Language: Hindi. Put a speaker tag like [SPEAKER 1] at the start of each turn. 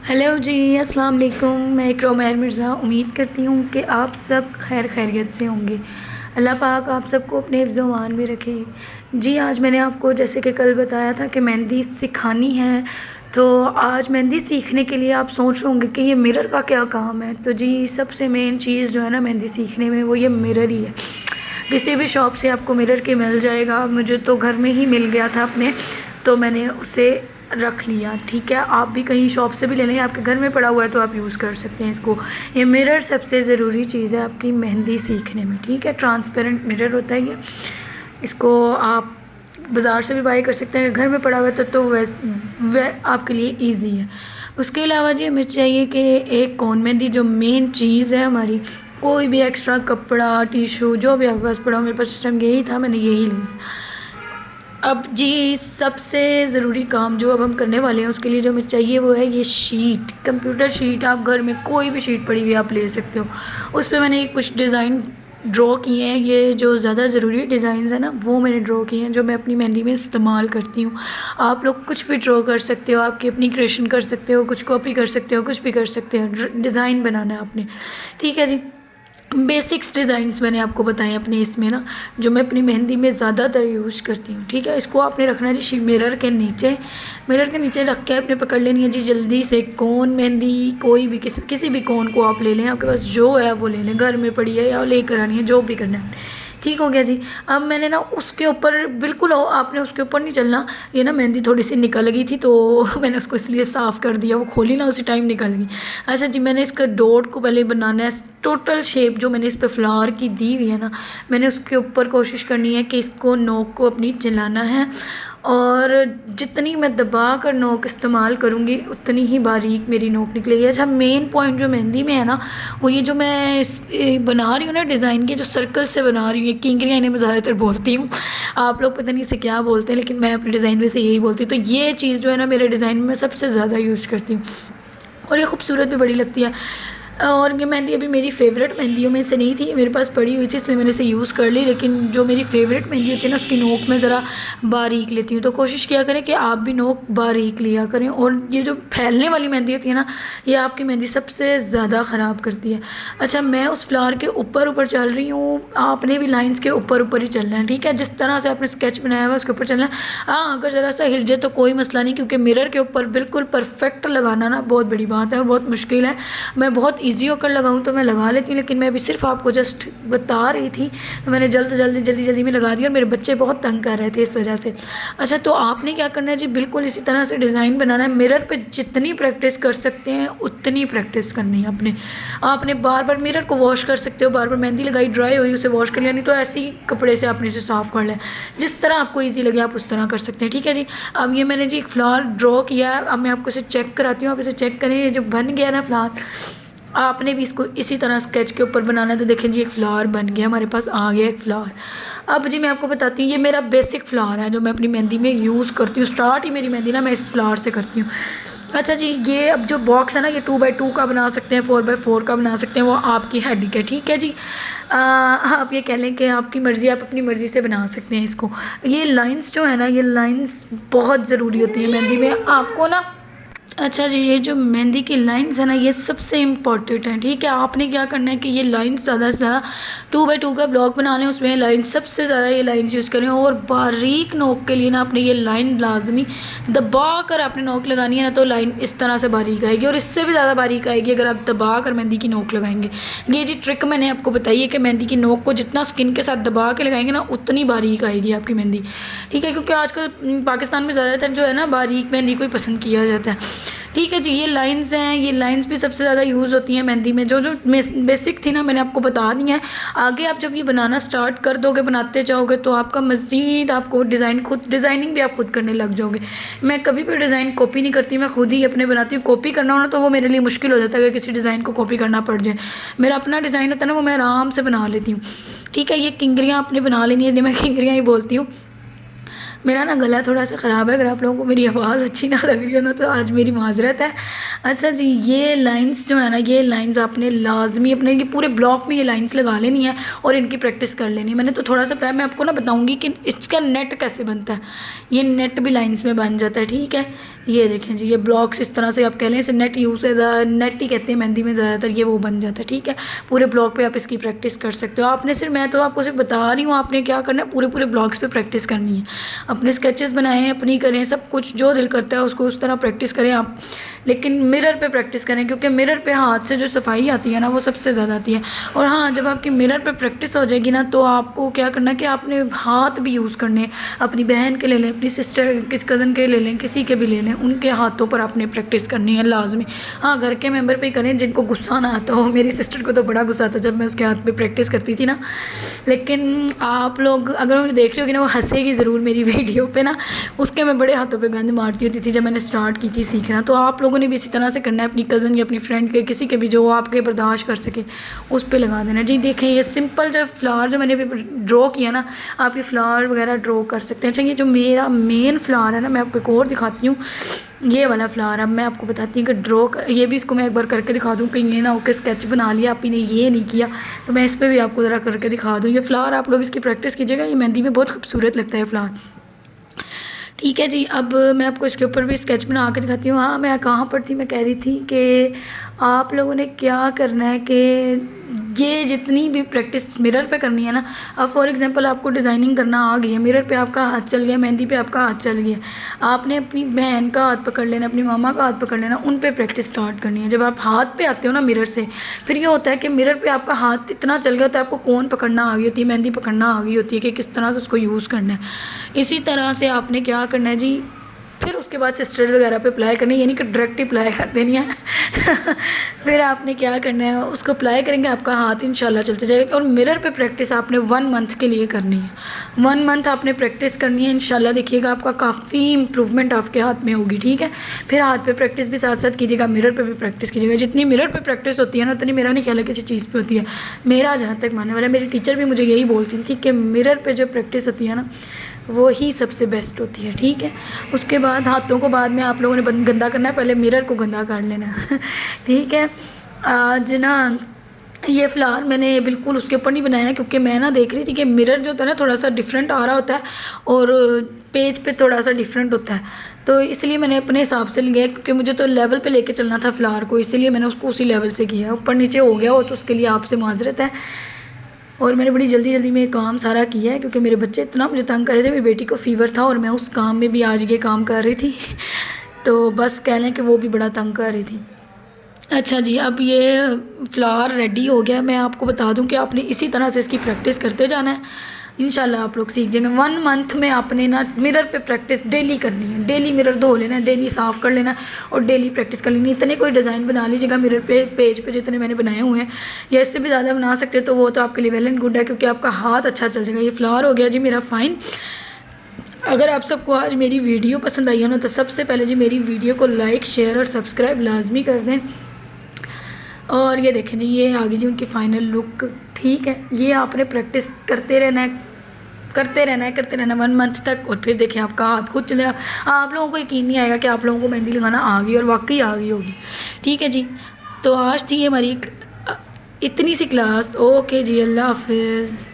[SPEAKER 1] हेलो जी, अस्सलाम वालेकुम। मैं इकरा महर मिर्ज़ा उम्मीद करती हूँ कि आप सब खैरियत से होंगे। अल्लाह पाक आप सबको अपने हिफ्ज़ व अमान में रखे। जी, आज मैंने आपको जैसे कि कल बताया था कि मेहंदी सिखानी है, तो आज मेहंदी सीखने के लिए आप सोच रहे होंगे कि ये मिरर का क्या काम है। तो जी, सबसे मेन चीज़ जो है ना मेहंदी सीखने में, वो ये मिरर ही है। किसी भी शॉप से आपको मिरर के मिल जाएगा। मुझे तो घर में ही मिल गया था अपने, तो मैंने उसे रख लिया। ठीक है, आप भी कहीं शॉप से भी ले लें, आपके घर में पड़ा हुआ है तो आप यूज़ कर सकते हैं इसको। ये मिरर सबसे ज़रूरी चीज़ है आपकी मेहंदी सीखने में। ठीक है, ट्रांसपेरेंट मिरर होता है ये। इसको आप बाज़ार से भी बाई कर सकते हैं, घर में पड़ा हुआ है तो वह आपके लिए ईजी है। उसके अलावा जी हमें चाहिए कि एक कोन मेहंदी, जो मेन चीज़ है हमारी, कोई भी एक्स्ट्रा कपड़ा, टिशू जो भी आपके पास पड़ा हो, मेरे पास सिस्टम यही था, मैंने यही ले लिया। अब जी, सबसे ज़रूरी काम जो अब हम करने वाले हैं, उसके लिए जो हमें चाहिए वो है ये शीट, कंप्यूटर शीट। आप घर में कोई भी शीट पड़ी हुई आप ले सकते हो। उस पे मैंने कुछ डिज़ाइन ड्रॉ किए हैं। ये जो ज़्यादा ज़रूरी डिज़ाइंस हैं ना, वो मैंने ड्रॉ किए हैं, जो मैं अपनी मेहंदी में इस्तेमाल करती हूँ। आप लोग कुछ भी ड्रॉ कर सकते हो, आपकी अपनी क्रिएशन कर सकते हो, कुछ कॉपी कर सकते हो, कुछ भी कर सकते हो। डिज़ाइन बनाना है आपने। ठीक है जी, बेसिक्स डिज़ाइंस मैंने आपको बताए अपने इसमें ना, जो मैं अपनी मेहंदी में ज़्यादातर यूज़ करती हूँ। ठीक है, इसको आपने रखना है जी मिरर के नीचे। मिरर के नीचे रख के आपने पकड़ लेनी है जी जल्दी से कोन मेहंदी। कोई भी किसी भी कोन को आप ले लें, आपके पास जो है वो ले लें, घर में पड़ी है या लेकर आनी है, जो भी करना है आपने। ठीक हो गया जी। अब मैंने ना उसके ऊपर बिल्कुल आपने उसके ऊपर नहीं चलना। ये ना मेहंदी थोड़ी सी निकल गई थी, तो मैंने उसको इसलिए साफ़ कर दिया। वो खोली ना उसी टाइम निकल गई। अच्छा जी, मैंने इसका डॉट को पहले बनाना है। टोटल शेप जो मैंने इस पे फ्लावर की दी हुई है ना, मैंने उसके ऊपर कोशिश करनी है कि इसको नोक को अपनी चलाना है, और जितनी मैं दबा कर नोक इस्तेमाल करूँगी उतनी ही बारीक मेरी नोक निकलेगी। अच्छा, मेन पॉइंट जो मेहंदी में है ना, वो ये जो मैं बना रही हूँ ना डिज़ाइन की, जो सर्कल से बना रही हूँ, ये किंगरियाँ इन्हें मैं ज़्यादातर बोलती हूँ। आप लोग पता नहीं इसे क्या बोलते हैं, लेकिन मैं अपने डिज़ाइन में से यही बोलती हूँ। तो ये चीज़ जो है ना मेरे डिज़ाइन में मैं सबसे ज़्यादा यूज़ करती हूँ, और ये खूबसूरत भी बड़ी लगती है। और ये मेहंदी अभी मेरी फ़ेवरेट मेहंदियों में से नहीं थी, मेरे पास पड़ी हुई थी, इसलिए मैंने इसे यूज़ कर ली। लेकिन जो मेरी फ़ेवरेट मेहंदी होती है ना, उसकी नोक में ज़रा बारीक लेती हूँ। तो कोशिश किया करें कि आप भी नोक बारीक लिया करें। और ये जो फैलने वाली मेहंदी होती है ना, ये आपकी मेहंदी सबसे ज़्यादा ख़राब करती है। अच्छा, मैं उस फ्लावर के ऊपर ऊपर चल रही हूँ, आपने भी लाइन्स के ऊपर ऊपर ही चलना है। ठीक है, जिस तरह से आपने स्केच बनाया हुआ है उसके ऊपर चलना है। हाँ, अगर ज़रा सा हिल जाए तो कोई मसला नहीं, क्योंकि मिरर के ऊपर बिल्कुल परफेक्ट लगाना ना बहुत बड़ी बात है और बहुत मुश्किल है। मैं बहुत ईजी होकर लगाऊँ तो मैं लगा लेती हूँ, लेकिन मैं अभी सिर्फ आपको जस्ट बता रही थी, तो मैंने जल्दी में लगा दिया, और मेरे बच्चे बहुत तंग कर रहे थे इस वजह से। अच्छा, तो आपने क्या करना है जी, बिल्कुल इसी तरह से डिज़ाइन बनाना है। मिरर पे जितनी प्रैक्टिस कर सकते हैं उतनी प्रैक्टिस करनी है आपने बार बार मिरर को वॉश कर सकते हो, बार बार मेहंदी लगाई ड्राई हुई उसे वॉश कर लिया, नहीं तो ऐसे ही कपड़े से आपने इसे साफ़ कर लिया। जिस तरह आपको ईजी लगे आप उस तरह कर सकते हैं। ठीक है जी, अब ये मैंने जी एक फ्लावर ड्रॉ किया है। अब मैं आपको इसे चेक कराती हूँ, आप इसे चेक करें। ये जो बन गया ना फ्लावर, आपने भी इसको इसी तरह स्केच के ऊपर बनाना है। तो देखें जी, एक फ्लावर बन गया, हमारे पास आ गया एक फ्लावर। अब जी मैं आपको बताती हूँ, ये मेरा बेसिक फ्लावर है जो मैं अपनी मेहंदी में यूज़ करती हूँ। स्टार्ट ही मेरी मेहंदी ना मैं इस फ्लावर से करती हूँ। अच्छा जी, ये अब जो बॉक्स है ना, ये 2x2 का बना सकते हैं, 4x4 का बना सकते हैं, वो आपकी हेडिक है। ठीक है जी, आप ये कह लें कि आपकी मर्ज़ी, आप अपनी मर्ज़ी से बना सकते हैं इसको। ये लाइंस जो है ना, ये लाइंस बहुत ज़रूरी होती है मेहंदी में आपको ना। अच्छा जी, ये जो मेहंदी की लाइंस है ना, ये सबसे इम्पॉर्टेंट है। ठीक है, आपने क्या करना है कि ये लाइंस ज़्यादा से ज़्यादा 2x2 का ब्लॉक बना लें, उसमें लाइंस सबसे ज़्यादा ये लाइंस यूज़ करें। और बारीक नोक के लिए ना आपने ये लाइन लाजमी दबा कर आपने नोक लगानी है ना, तो लाइन इस तरह से बारीक आएगी, और इससे भी ज़्यादा बारीक आएगी अगर आप दबा कर मेहंदी की नोक लगाएंगे। ये जी ट्रिक मैंने आपको बताई है कि मेहंदी की नोक को जितना स्किन के साथ दबा के लगाएंगे ना, उतनी बारीक आएगी आपकी मेहंदी। ठीक है, क्योंकि आजकल पाकिस्तान में ज़्यादातर जो है ना, बारीक मेहंदी को ही पसंद किया जाता है। ठीक है जी, ये लाइंस हैं, ये लाइंस भी सबसे ज़्यादा यूज़ होती हैं मेहंदी में। जो बेसिक थी ना मैंने आपको बता दी है। आगे आप जब ये बनाना स्टार्ट कर दोगे, बनाते जाओगे, तो आपका मज़ीद आपको डिज़ाइनिंग भी आप खुद करने लग जाओगे। मैं कभी भी डिज़ाइन कॉपी नहीं करती, मैं खुद ही अपने बनाती हूँ। कॉपी करना हो ना तो वो मेरे लिए मुश्किल हो जाता है, अगर किसी डिज़ाइन को कॉपी करना पड़ जाए। मेरा अपना डिज़ाइन होता है ना, वो मैं आराम से बना लेती हूँ। ठीक है, ये किंगरियाँ आपने बना लेनी है, मैं किंगरियाँ ही बोलती हूँ। मेरा ना गला थोड़ा सा ख़राब है, अगर आप लोगों को मेरी आवाज़ अच्छी ना लग रही हो ना तो आज मेरी माजरत है। अच्छा जी, ये लाइंस जो है ना, ये लाइंस आपने लाजमी अपने ये पूरे ब्लॉक में ये लाइंस लगा लेनी है और इनकी प्रैक्टिस कर लेनी है। मैंने तो थोड़ा सा बताया, मैं आपको ना बताऊँगी कि इसका नेट कैसे बनता है। ये नेट भी लाइन्स में बन जाता है, ठीक है। ये देखें जी, ये ब्लॉक्स इस तरह से आप कह लें, इसे नेट यूज़ नेट ही कहते हैं मेहंदी में ज़्यादातर, ये वो बन जाता है, ठीक है। पूरे ब्लॉक पे आप इसकी प्रैक्टिस कर सकते हो। आपने सिर्फ, मैं तो आपको सिर्फ बता रही हूँ, आपने क्या करना है, पूरे पूरे ब्लॉक्स पे प्रैक्टिस करनी है। अपने स्केचेस बनाएं, अपनी करें, सब कुछ जो दिल करता है उसको उस तरह प्रैक्टिस करें आप, लेकिन मिरर पे प्रैक्टिस करें, क्योंकि मिरर पे हाथ से जो सफाई आती है ना वो सबसे ज़्यादा आती है। और हाँ, जब आपकी मिरर पे प्रैक्टिस हो जाएगी ना तो आपको क्या करना है कि आपने हाथ भी यूज़ करने, अपनी बहन के ले लें, अपनी सिस्टर किस कज़न के ले लें, किसी के भी ले लें, उनके हाथों पर आपने प्रैक्टिस करनी है लाजमी। हाँ, घर के मेंबर पे ही करें जिनको गुस्सा ना आता हो। मेरी सिस्टर को तो बड़ा गुस्सा आता जब मैं उसके हाथ पे प्रैक्टिस करती थी ना, लेकिन आप लोग अगर मुझे देख रही होगी ना वो हंसेगी ज़रूर मेरी वीडियो पे ना, उसके मैं बड़े हाथों पे गंद मारती होती थी जब मैंने स्टार्ट की थी सीखना। तो आप लोगों ने भी इसी तरह से करना है, अपनी कज़न या अपनी फ्रेंड के, किसी के भी जो आपके बर्दाश्त कर सके उस पर लगा देना जी। देखें, ये सिंपल जो फ्लावर जो मैंने ड्रॉ किया ना, आप ये फ्लावर वगैरह ड्रॉ कर सकते हैं। अच्छा, ये जो मेरा मेन फ्लावर है ना, मैं आपको एक और दिखाती हूँ, ये वाला फ्लावर। अब मैं आपको बताती हूँ कि ड्रॉ कर, ये भी इसको मैं एक बार करके दिखा दूँ, कहीं ये ना हो कि स्केच बना लिया आप ही ने, ये नहीं किया, तो मैं इस पर भी आपको ज़रा करके दिखा दूँ। ये फ्लावर आप लोग इसकी प्रैक्टिस कीजिएगा, ये मेहंदी में बहुत खूबसूरत लगता है फ्लावर, ठीक है जी। अब मैं आपको इसके ऊपर भी स्केच बना के दिखाती हूँ। हाँ, मैं कहाँ पर थी, मैं कह रही थी कि आप लोगों ने क्या करना है कि ये जितनी भी प्रैक्टिस मिरर पे करनी है ना, अब फॉर एग्जांपल आपको डिज़ाइनिंग करना आ गई है, मिरर पे आपका हाथ चल गया, मेहंदी पे आपका हाथ चल गया, आपने अपनी बहन का हाथ पकड़ लेना, अपनी मामा का हाथ पकड़ लेना, उन पे प्रैक्टिस स्टार्ट करनी है। जब आप हाथ पे आते हो ना मिरर से, फिर ये होता है कि मिरर पे आपका हाथ इतना चल गया होता है, आपको कौन पकड़ना आ गई होती है, मेहंदी पकड़ना आ गई होती है कि किस तरह से उसको यूज़ करना है। इसी तरह से आपने क्या करना है जी, फिर उसके बाद सिस्टर्स वगैरह पे अप्लाई करनी है, यानी कि डायरेक्ट अप्लाई कर देनी है। फिर आपने क्या करना है, उसको अप्लाई करेंगे, आपका हाथ इंशाल्लाह चलते जाएगा। और मिरर पे प्रैक्टिस आपने 1 मंथ के लिए करनी है। 1 मंथ आपने प्रैक्टिस करनी है, इंशाल्लाह देखिएगा आपका काफ़ी इंप्रूवमेंट आपके हाथ में होगी, ठीक है। फिर हाथ पे प्रैक्टिस भी साथ साथ कीजिएगा, मिरर पे भी प्रैक्टिस कीजिएगा। जितनी मिरर पे प्रैक्टिस होती है ना, उतनी मेरा नहीं ख्याल है किसी चीज़ पे होती है। मेरा जहाँ तक मानने वाला, मेरी टीचर भी मुझे यही बोलती थी कि मिरर पे जो प्रैक्टिस होती है ना वो ही सबसे बेस्ट होती है, ठीक है। उसके बाद हाथों को बाद में आप लोगों ने गंदा करना है, पहले मिरर को गंदा कर लेना है। ठीक है। आज ना ये फ्लावर मैंने बिल्कुल उसके ऊपर नहीं बनाया, क्योंकि मैं ना देख रही थी कि मिरर जो होता है ना थोड़ा सा डिफरेंट आ रहा होता है और पेज पे थोड़ा सा डिफरेंट होता है, तो इसलिए मैंने अपने हिसाब से लिया, क्योंकि मुझे तो लेवल पे लेके चलना था फ्लावर को, इसीलिए मैंने उसको उसी लेवल से किया। ऊपर नीचे हो गया हो तो उसके लिए आपसे माजरत है। और मैंने बड़ी जल्दी जल्दी में ये काम सारा किया है, क्योंकि मेरे बच्चे इतना मुझे तंग कर रहे थे, मेरी बेटी को फ़ीवर था और मैं उस काम में भी आज ये काम कर रही थी। तो बस कह लें कि वो भी बड़ा तंग कर रही थी। अच्छा जी, अब ये फ्लावर रेडी हो गया। मैं आपको बता दूं कि आपने इसी तरह से इसकी प्रैक्टिस करते जाना है, इंशाल्लाह आप लोग सीख जाएंगे। 1 मंथ में आपने ना मिरर पे प्रैक्टिस डेली करनी है, डेली मिरर धो लेना है, डेली साफ़ कर लेना है और डेली प्रैक्टिस कर लेनी है। इतने कोई डिज़ाइन बना लीजिएगा मिरर पे, पेज पे जितने मैंने बनाए हुए हैं, या इससे भी ज़्यादा बना सकते हैं तो वो तो आपके लिए वेल एंड गुड है, क्योंकि आपका हाथ अच्छा चल जाएगा। ये फ्लावर हो गया जी मेरा फ़ाइन। अगर आप सबको आज मेरी वीडियो पसंद आई हो ना, तो सबसे पहले जी मेरी वीडियो को लाइक, शेयर और सब्सक्राइब लाजमी कर दें। और ये देखें जी, ये आ गई जी उनकी फ़ाइनल लुक, ठीक है। ये आपने प्रैक्टिस करते रहना है, करते रहना है, करते रहना 1 मंथ तक, और फिर देखें आपका हाथ खुद चलेगा। आप लोगों को यकीन नहीं आएगा कि आप लोगों को मेहंदी लगाना आ गई, और वाकई आ गई होगी, ठीक है जी। तो आज थी ये हमारी इतनी सी क्लास। ओके जी, अल्लाह हाफिज़।